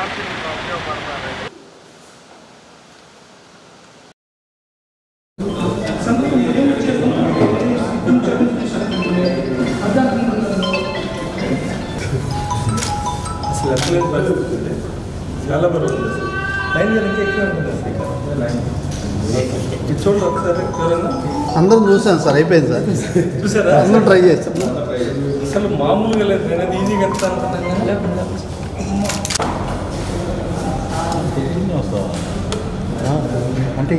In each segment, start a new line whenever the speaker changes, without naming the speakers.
శాంతిని ఉపయోగపడతారండి.
అసలు పరిస్థితి చాలా బాగుంది. లైన్ కనుక ఎక్కువ ఉంటుంది లైన్ ఇది చూడండి ఒకసారి. ఎవరన్నా
అందరం చూసాను సార్, అయిపోయింది సార్.
చూసారా?
అందరూ ట్రై చేస్తాం.
అసలు మామూలుగా లేదు. నేను అది ఈజీగా ఎంత అనుకున్నాను.
అంటే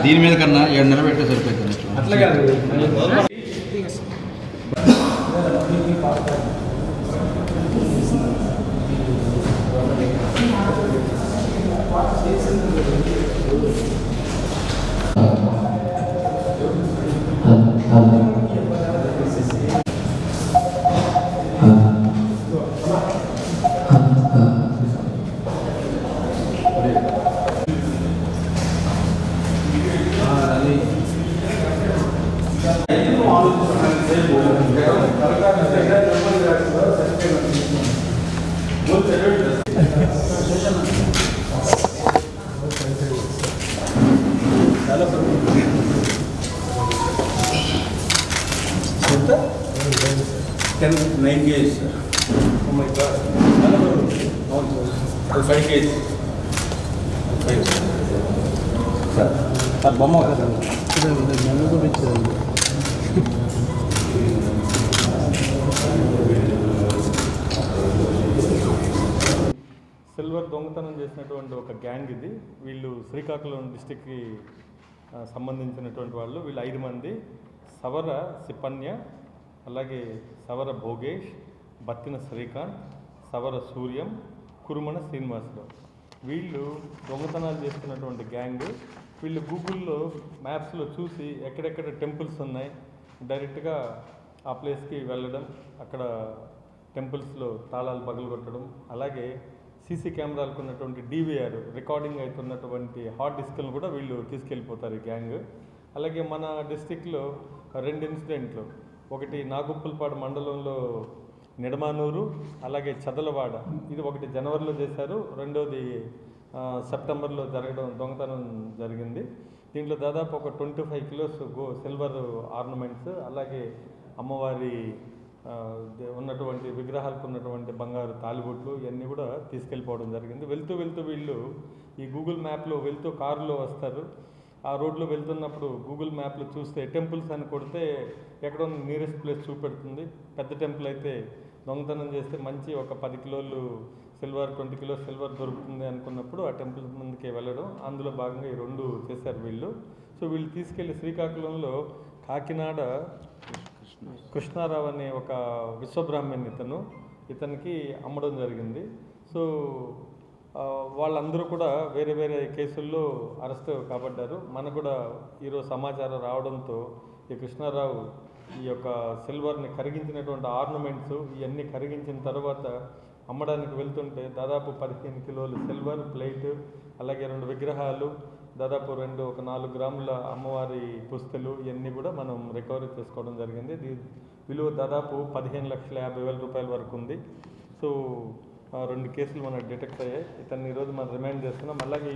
దీని మీద కన్నా 7 నెలలు పెట్టే సరిపోతుంది.
అట్లా కాదు. ఎంత 9 kgs sir. Oh my god. అవును సార్. 5 kgs sir. బొమ్మ
చూపించారండి.
సిల్వర్ దొంగతనం చేసినటువంటి ఒక గ్యాంగ్ ఇది. వీళ్ళు శ్రీకాకుళం డిస్టిక్కి సంబంధించినటువంటి వాళ్ళు. వీళ్ళు 5 మంది. సవర సిపన్య, అలాగే సవర భోగేష్, బత్తిన శ్రీకాంత్, సవర సూర్యం, కురుమణ శ్రీనివాసరావు. వీళ్ళు దొంగతనాలు చేస్తున్నటువంటి గ్యాంగ్. వీళ్ళు గూగుల్లో మ్యాప్స్లో చూసి ఎక్కడెక్కడ టెంపుల్స్ ఉన్నాయి డైరెక్ట్గా ఆ ప్లేస్కి వెళ్ళడం, అక్కడ టెంపుల్స్లో తాళాలు పగలగొట్టడం, అలాగే సీసీ కెమెరాలకు ఉన్నటువంటి DVR రికార్డింగ్ అవుతున్నటువంటి హార్డ్ డిస్క్లను కూడా వీళ్ళు తీసుకెళ్ళిపోతారు ఈ గ్యాంగ్. అలాగే మన డిస్టిక్లో 2 ఇన్సిడెంట్లు, ఒకటి నాగుప్పలపాడు మండలంలో నిడమానూరు, అలాగే చదలవాడ. ఇది ఒకటి జనవరిలో చేశారు, రెండోది సెప్టెంబర్లో దొంగతనం జరిగింది. దీంట్లో దాదాపు ఒక 25 కిలోస్ సిల్వర్ ఆర్నమెంట్స్, అలాగే అమ్మవారి ఉన్నటువంటి విగ్రహాలకు ఉన్నటువంటి బంగారు తాలిబొట్లు ఇవన్నీ కూడా తీసుకెళ్ళిపోవడం జరిగింది. వెళ్తూ వీళ్ళు ఈ గూగుల్ మ్యాప్లో వెళ్తూ కారులో వస్తారు. ఆ రోడ్లో వెళ్తున్నప్పుడు గూగుల్ మ్యాప్లో చూస్తే టెంపుల్స్ అని కొడితే ఎక్కడో నియరెస్ట్ ప్లేస్ చూపెడుతుంది. పెద్ద టెంపుల్ అయితే దొంగతనం చేస్తే మంచి ఒక 10 కిలోలు సిల్వర్, 20 కిలోస్ సిల్వర్ దొరుకుతుంది అనుకున్నప్పుడు ఆ టెంపుల్ ముందుకే వెళ్ళడం. అందులో భాగంగా ఈ 2 చేశారు వీళ్ళు. సో వీళ్ళు తీసుకెళ్ళి శ్రీకాకుళంలో కాకినాడ కృష్ణారావు అనే ఒక విశ్వబ్రాహ్మణ్ ఇతనికి అమ్మడం జరిగింది. సో వాళ్ళందరూ కూడా వేరే వేరే కేసుల్లో అరెస్ట్ కాబడ్డారు. మనకు కూడా ఈరోజు సమాచారం రావడంతో ఈ కృష్ణారావు ఈ యొక్క సిల్వర్ని కరిగించినటువంటి ఆర్నమెంట్స్ ఇవన్నీ కరిగించిన తర్వాత అమ్మడానికి వెళ్తుంటే దాదాపు 15 కిలోలు సిల్వర్ ప్లేట్, అలాగే 2 విగ్రహాలు, దాదాపు ఒక 4 గ్రాముల అమ్మవారి పుస్తలు ఇవన్నీ కూడా మనం రికవరీ చేసుకోవడం జరిగింది. విలువ దాదాపు 15,50,000 రూపాయల వరకు ఉంది. సో 2 కేసులు మనకు డిటెక్ట్ అయ్యాయి. ఇతన్ని ఈరోజు మనం రిమైండ్ చేస్తున్నాం. అలాగే